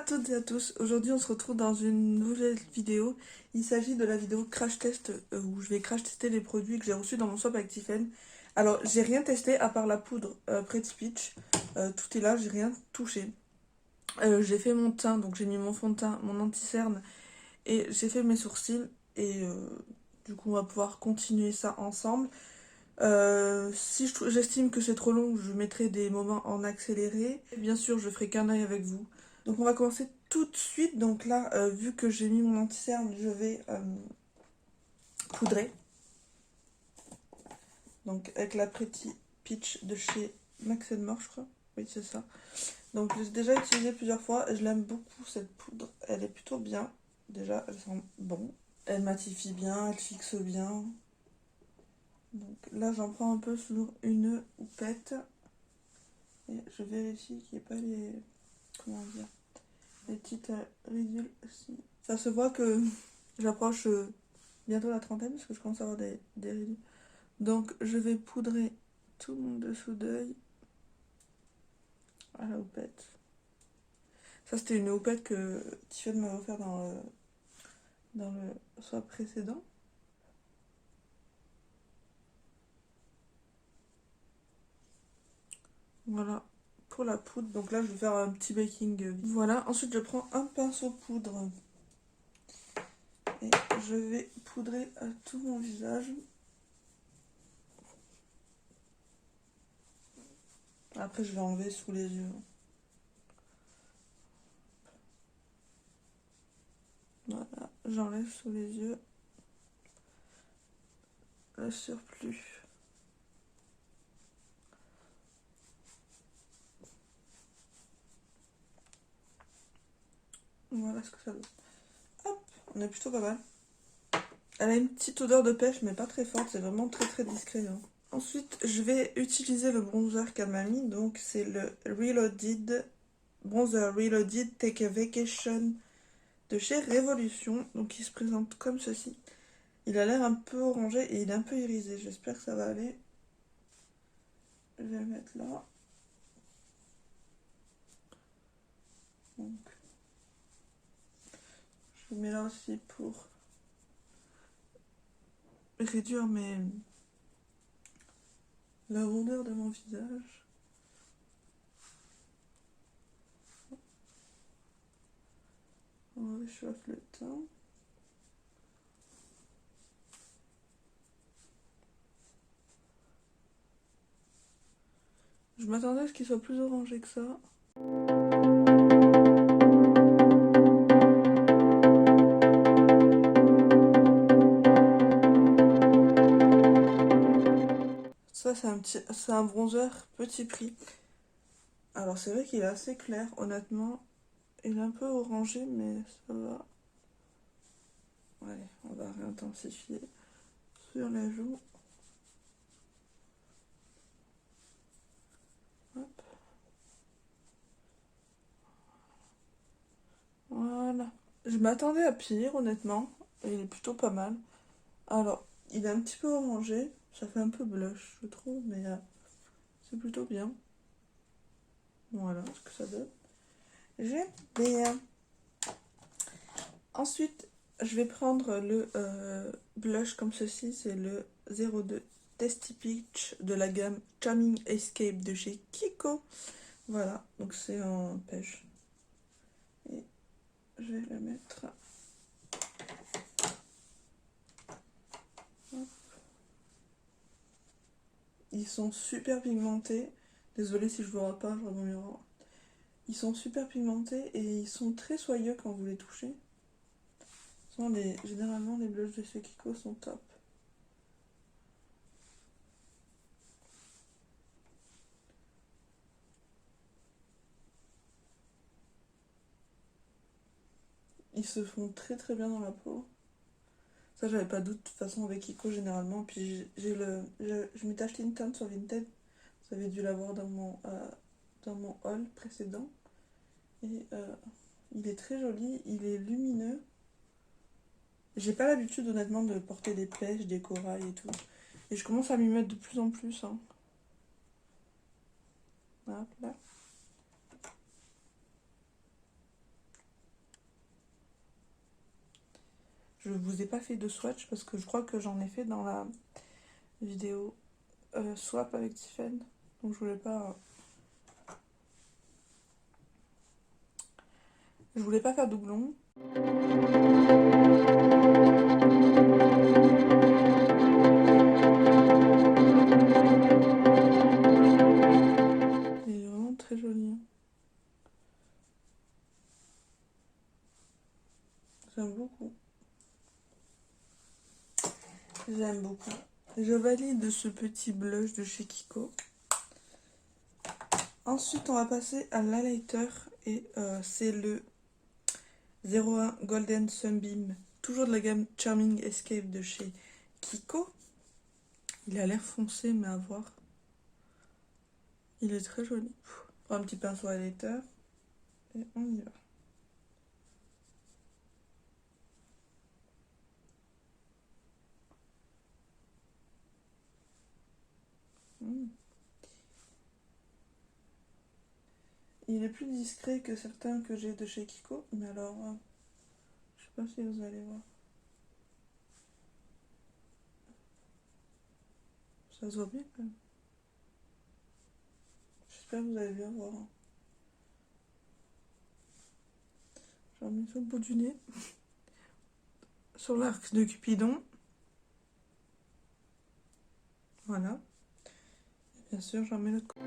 toutes et à tous, aujourd'hui on se retrouve dans une nouvelle vidéo. Il s'agit de la vidéo crash test où je vais crash tester les produits que j'ai reçus dans mon shop avec Tiffen. Alors j'ai rien testé à part la poudre Pretty Peach, tout est là, j'ai rien touché. J'ai fait mon teint, donc j'ai mis mon fond de teint, mon anti-cerne et j'ai fait mes sourcils et du coup on va pouvoir continuer ça ensemble. Si j'estime que c'est trop long, je mettrai des moments en accéléré. Et bien sûr, je ferai qu'un œil avec vous. Donc on va commencer tout de suite. Donc là, vu que j'ai mis mon anti-cerne, je vais poudrer. Donc avec la Pretty Peach de chez Max More, je crois. Oui, c'est ça. Donc je l'ai déjà utilisée plusieurs fois. Je l'aime beaucoup cette poudre. Elle est plutôt bien. Déjà, elle sent bon. Elle matifie bien, elle fixe bien. Donc là, j'en prends un peu sur une houppette. Et je vérifie qu'il n'y ait pas les... Comment dire? Les petites ridules aussi. Ça se voit que j'approche bientôt la trentaine parce que je commence à avoir des ridules. Donc je vais poudrer tout mon dessous d'œil à la houppette. Ça c'était une houppette que Tiffany m'a offert dans le swap précédent. Voilà pour la poudre. Donc là je vais faire un petit baking. Voilà, ensuite je prends un pinceau poudre. Et je vais poudrer à tout mon visage. Après je vais enlever sous les yeux. Voilà, j'enlève sous les yeux le surplus. Voilà ce que ça donne. Hop, on est plutôt pas mal. Elle a une petite odeur de pêche, mais pas très forte, c'est vraiment très très discret. Hein. Ensuite, je vais utiliser le bronzer qu'elle m'a mis, donc c'est le Reloaded, Bronzer Reloaded Take a Vacation de chez Révolution. Donc il se présente comme ceci. Il a l'air un peu orangé et il est un peu irisé, j'espère que ça va aller. Je vais le mettre là. Donc, je le mets là aussi pour réduire la rondeur de mon visage. On réchauffe le teint. Je m'attendais à ce qu'il soit plus orangé que ça. Ça, c'est un bronzer petit prix. Alors, c'est vrai qu'il est assez clair, honnêtement. Il est un peu orangé, mais ça va. Allez, on va réintensifier sur la joue. Hop. Voilà. Je m'attendais à pire, honnêtement. Et il est plutôt pas mal. Alors, il est un petit peu orangé. Ça fait un peu blush, je trouve, mais c'est plutôt bien. Voilà ce que ça donne. J'aime bien. Ensuite, je vais prendre le blush comme ceci. C'est le 02 Tasty Peach de la gamme Charming Escape de chez Kiko. Voilà, donc c'est en pêche. Et je vais le mettre. Hop. Ils sont super pigmentés. Désolée si je vous vois pas, je vois mon miroir. Ils sont super pigmentés et ils sont très soyeux quand vous les touchez. Généralement, les blushs de chez Kiko sont top. Ils se font très très bien dans la peau. Ça, j'avais pas de doute. De toute façon, avec Kiko, généralement. Puis je m'étais acheté une teinte sur Vinted. Vous avez dû l'avoir dans mon haul précédent. Et il est très joli, il est lumineux. J'ai pas l'habitude, honnêtement, de porter des pêches, des corails et tout. Et je commence à m'y mettre de plus en plus. Hein. Hop là. Je vous ai pas fait de swatch parce que je crois que j'en ai fait dans la vidéo swap avec Tiffen. Donc je voulais pas faire doublon. Il est vraiment très joli. Hein. J'aime beaucoup. J'aime beaucoup. Je valide ce petit blush de chez Kiko. Ensuite, on va passer à l'highlighter et c'est le 01 Golden Sunbeam, toujours de la gamme Charming Escape de chez Kiko. Il a l'air foncé, mais à voir. Il est très joli. Un petit pinceau highlighter et on y va. Il est plus discret que certains que j'ai de chez Kiko, mais alors, je sais pas si vous allez voir. Ça se voit bien quand même. J'espère que vous allez bien voir. Hein. J'en mets sur le bout du nez. Sur l'arc de Cupidon. Voilà. Et bien sûr, j'en mets l'autre côté.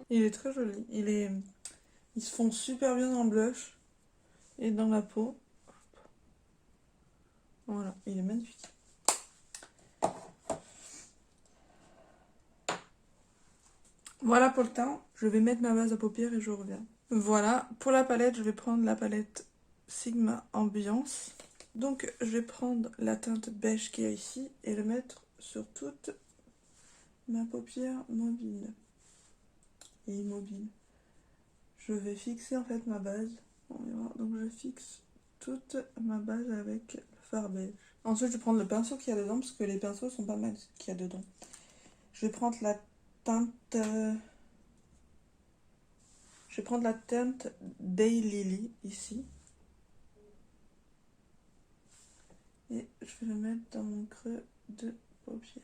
Il est très joli. Il se fond super bien dans le blush et dans la peau. Voilà, il est magnifique. Voilà pour le teint. Je vais mettre ma base à paupières et je reviens. Voilà, pour la palette, je vais prendre la palette Sigma Ambiance. Donc, je vais prendre la teinte beige qui est ici et le mettre sur toute ma paupière mobile et immobile. Je vais fixer en fait ma base. Donc, je fixe toute ma base avec le fard beige. Ensuite, je vais prendre le pinceau qu'il y a dedans parce que les pinceaux sont pas mal qu'il y a dedans. Je vais prendre la teinte... Je vais prendre la teinte Daylily ici. Et je vais le mettre dans mon creux de paupière.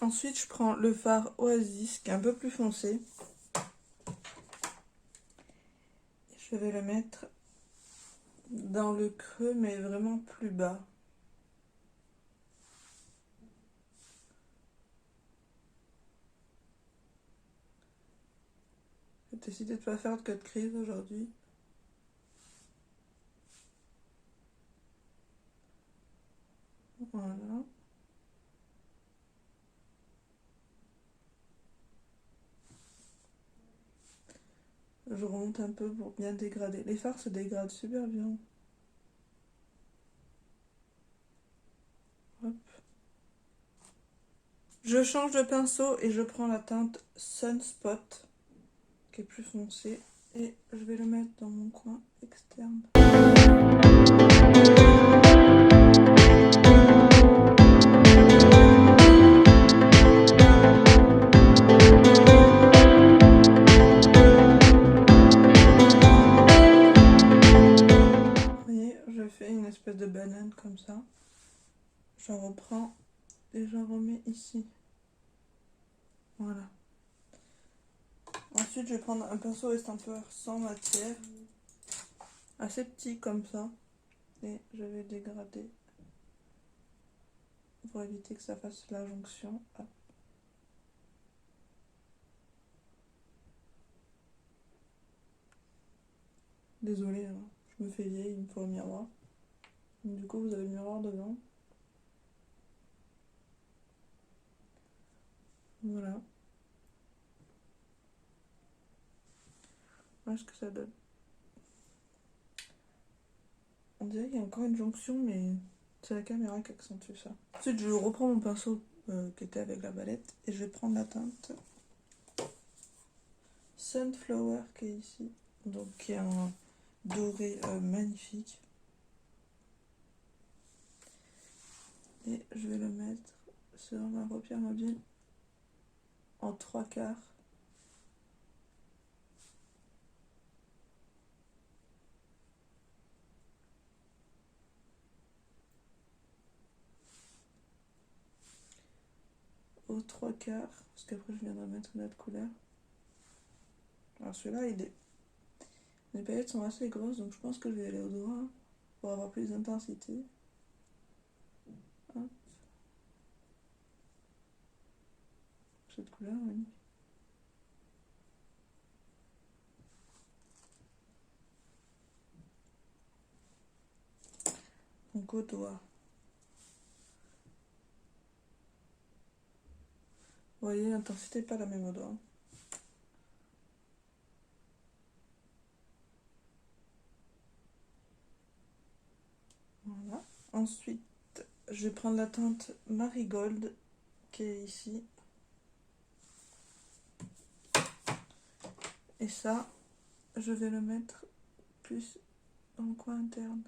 Ensuite, je prends le fard Oasis qui est un peu plus foncé. Je vais le mettre dans le creux, mais vraiment plus bas. J'ai décidé de ne pas faire de cut crease aujourd'hui. Voilà. Je remonte un peu pour bien dégrader. Les fards se dégradent super bien. Hop. Je change de pinceau et je prends la teinte Sunspot qui est plus foncée et je vais le mettre dans mon coin externe. Vous voyez, je fais une espèce de banane comme ça. J'en reprends et j'en remets ici. Voilà. Ensuite, je vais prendre un pinceau estampeur sans matière, assez petit comme ça, et je vais dégrader pour éviter que ça fasse la jonction. Hop. Désolée, hein, je me fais vieille, il me faut un miroir. Donc, du coup, vous avez le miroir devant. Voilà. Voilà ce que ça donne. On dirait qu'il y a encore une jonction, mais c'est la caméra qui accentue ça. Ensuite, je reprends mon pinceau qui était avec la palette et je vais prendre la teinte Sunflower qui est ici. Donc, qui est un doré magnifique. Et je vais le mettre sur ma paupière mobile en 3/4. Aux 3/4, parce qu'après je viendrai mettre une autre couleur. Alors celui-là, les paillettes sont assez grosses, donc je pense que je vais aller au doigt pour avoir plus d'intensité. Hop. Cette couleur, oui. Donc au doigt. Vous voyez, l'intensité n'est pas la même au doigt. Voilà. Ensuite, je vais prendre la teinte Marigold qui est ici. Et ça, je vais le mettre plus dans le coin interne.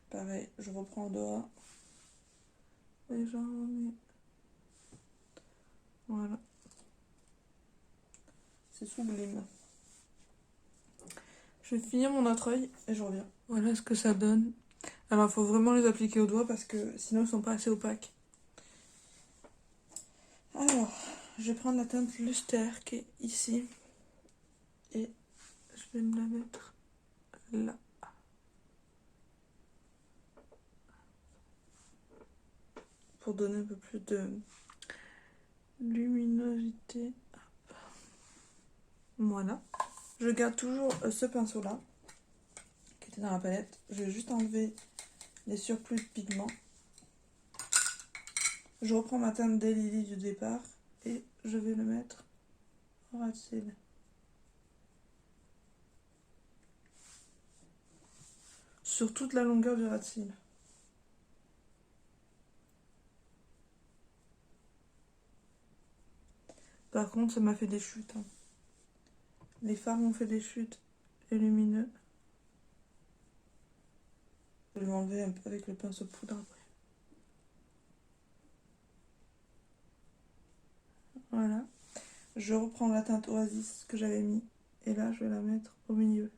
Pareil, je reprends au doigt. Et j'en remets. Voilà. C'est sublime. Je vais finir mon autre œil et je reviens. Voilà ce que ça donne. Alors, il faut vraiment les appliquer au doigt parce que sinon, ils sont pas assez opaques. Alors, je vais prendre la teinte Luster qui est ici. Et je vais me la mettre là. Pour donner un peu plus de luminosité. Voilà. Je garde toujours ce pinceau-là qui était dans la palette. Je vais juste enlever les surplus de pigments. Je reprends ma teinte des Lily du départ et je vais le mettre au ras de cils. Sur toute la longueur du ras de cils. Par contre, ça m'a fait des chutes. Hein. Les fards m'ont fait des chutes lumineux. Je vais m'enlever un peu avec le pinceau poudre après. Voilà. Je reprends la teinte Oasis que j'avais mis. Et là, je vais la mettre au milieu.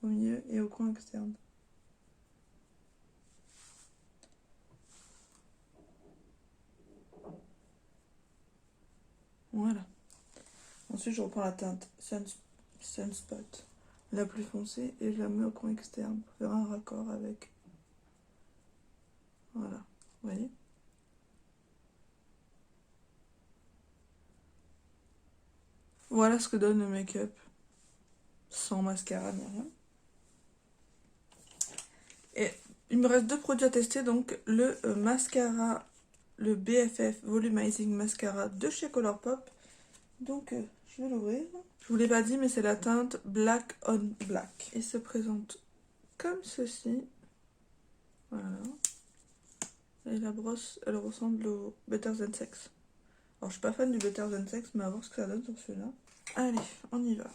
Au milieu et au coin externe. Voilà. Ensuite, je reprends la teinte Sunspot, la plus foncée, et je la mets au coin externe pour faire un raccord avec. Voilà. Vous voyez ? Voilà ce que donne le make-up. Sans mascara ni rien. Et il me reste 2 produits à tester, donc le mascara, le BFF Volumizing Mascara de chez Colourpop. Donc je vais l'ouvrir. Je vous l'ai pas dit, mais c'est la teinte Black on Black. Et se présente comme ceci. Voilà. Et la brosse, elle ressemble au Better Than Sex. Alors je suis pas fan du Better Than Sex, mais à voir ce que ça donne sur celui-là. Allez, on y va.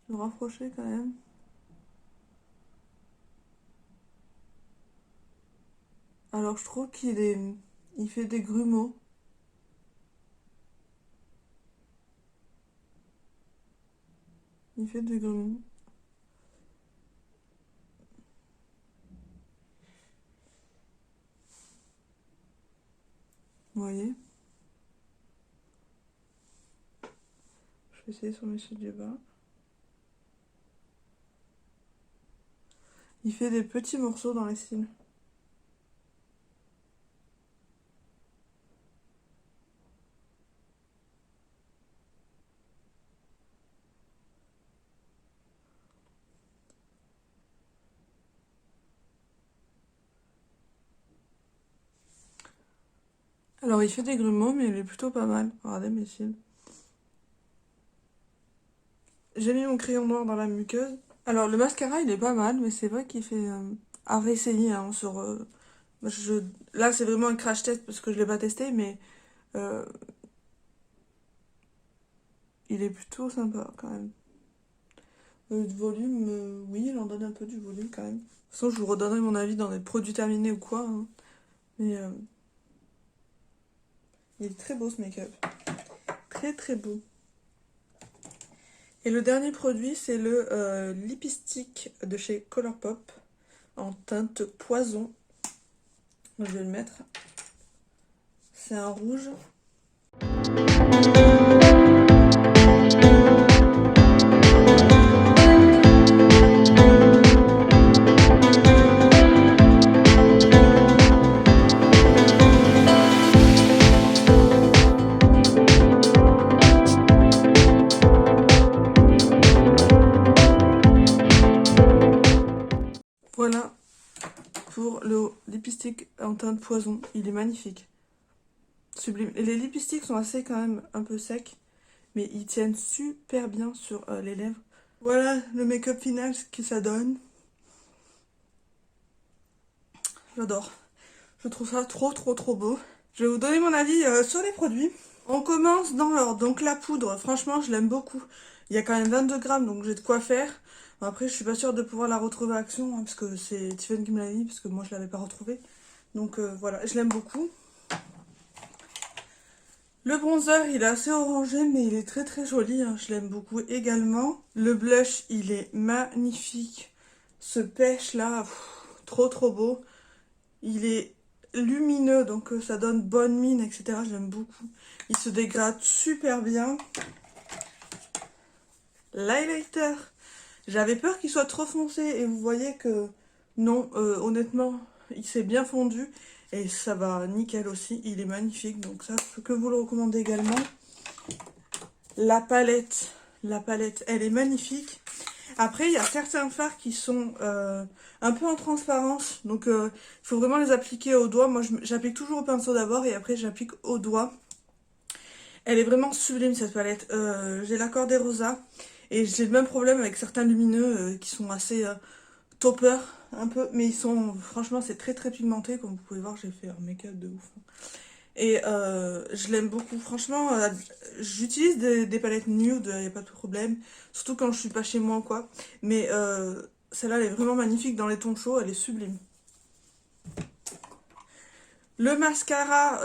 Je vais rapprocher quand même. Alors je trouve il fait des grumeaux. Il fait des grumeaux. Vous voyez? Je vais essayer sur mes cils du bas. Il fait des petits morceaux dans les cils. Alors il fait des grumeaux, mais il est plutôt pas mal. Regardez mes cils. J'ai mis mon crayon noir dans la muqueuse. Alors le mascara il est pas mal, mais c'est vrai qu'il fait à réessayer hein, sur... je... Là c'est vraiment un crash test parce que je l'ai pas testé, mais euh, il est plutôt sympa quand même. De volume, oui, il en donne un peu du volume quand même. De toute façon je vous redonnerai mon avis dans les produits terminés ou quoi. Hein. Mais il est très beau ce make-up. Très très beau. Et le dernier produit, c'est le lipstick de chez Colourpop en teinte poison. Je vais le mettre. C'est un rouge. Voilà pour le lipstick en teinte poison. Il est magnifique. Sublime. Et les lipsticks sont assez quand même un peu secs, mais ils tiennent super bien sur les lèvres. Voilà le make-up final, ce que ça donne. J'adore. Je trouve ça trop trop trop beau. Je vais vous donner mon avis sur les produits. On commence dans l'ordre. Donc la poudre, franchement, je l'aime beaucoup. Il y a quand même 22 grammes, donc j'ai de quoi faire. Bon, après, je suis pas sûre de pouvoir la retrouver à Action, hein, parce que c'est Tiffany qui me l'a dit, parce que moi, je l'avais pas retrouvée. Donc voilà, je l'aime beaucoup. Le bronzer, il est assez orangé, mais il est très très joli. Hein, je l'aime beaucoup également. Le blush, il est magnifique. Ce pêche là, trop trop beau. Il est lumineux, donc ça donne bonne mine, etc. J'aime beaucoup. Il se dégrade super bien. L'highlighter. J'avais peur qu'il soit trop foncé et vous voyez que non, honnêtement, il s'est bien fondu. Et ça va nickel aussi. Il est magnifique, donc ça, je peux que vous le recommander également. La palette, elle est magnifique. Après, il y a certains fards qui sont un peu en transparence. Donc, il faut vraiment les appliquer au doigt. Moi, j'applique toujours au pinceau d'abord et après, j'applique au doigt. Elle est vraiment sublime, cette palette. J'ai l'accord des rosas. Et j'ai le même problème avec certains lumineux qui sont assez topper, un peu. Mais ils sont, franchement, c'est très très pigmenté. Comme vous pouvez voir, j'ai fait un make-up de ouf. Et je l'aime beaucoup. Franchement, j'utilise des palettes nude, il n'y a pas de problème. Surtout quand je suis pas chez moi ou quoi. Mais celle-là, elle est vraiment magnifique dans les tons chauds, elle est sublime. Le mascara,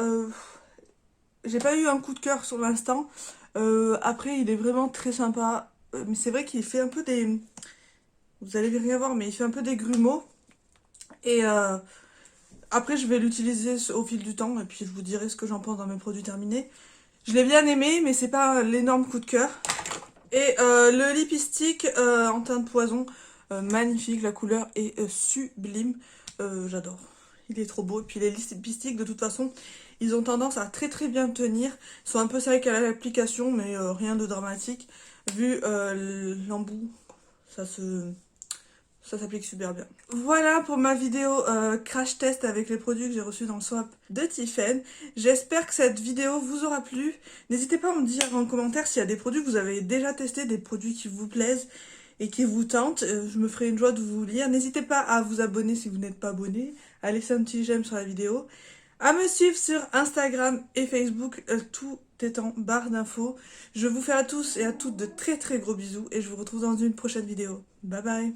j'ai pas eu un coup de cœur sur l'instant. Après, il est vraiment très sympa. Mais c'est vrai qu'il fait un peu des... Vous allez rien voir, mais il fait un peu des grumeaux. Et après, je vais l'utiliser au fil du temps. Et puis, je vous dirai ce que j'en pense dans mes produits terminés. Je l'ai bien aimé, mais c'est pas l'énorme coup de cœur. Et le lipstick en teinte poison, magnifique, la couleur est sublime. J'adore. Il est trop beau. Et puis les lipsticks, de toute façon, ils ont tendance à très très bien tenir. Ils sont un peu secs à l'application, mais rien de dramatique. Vu l'embout, ça s'applique super bien. Voilà pour ma vidéo crash test avec les produits que j'ai reçus dans le swap de Tiffen. J'espère que cette vidéo vous aura plu. N'hésitez pas à me dire en commentaire s'il y a des produits que vous avez déjà testés, des produits qui vous plaisent et qui vous tentent. Je me ferai une joie de vous lire. N'hésitez pas à vous abonner si vous n'êtes pas abonné, à laisser un petit j'aime sur la vidéo, à me suivre sur Instagram et Facebook, tout est en barre d'infos. Je vous fais à tous et à toutes de très très gros bisous et je vous retrouve dans une prochaine vidéo. Bye bye.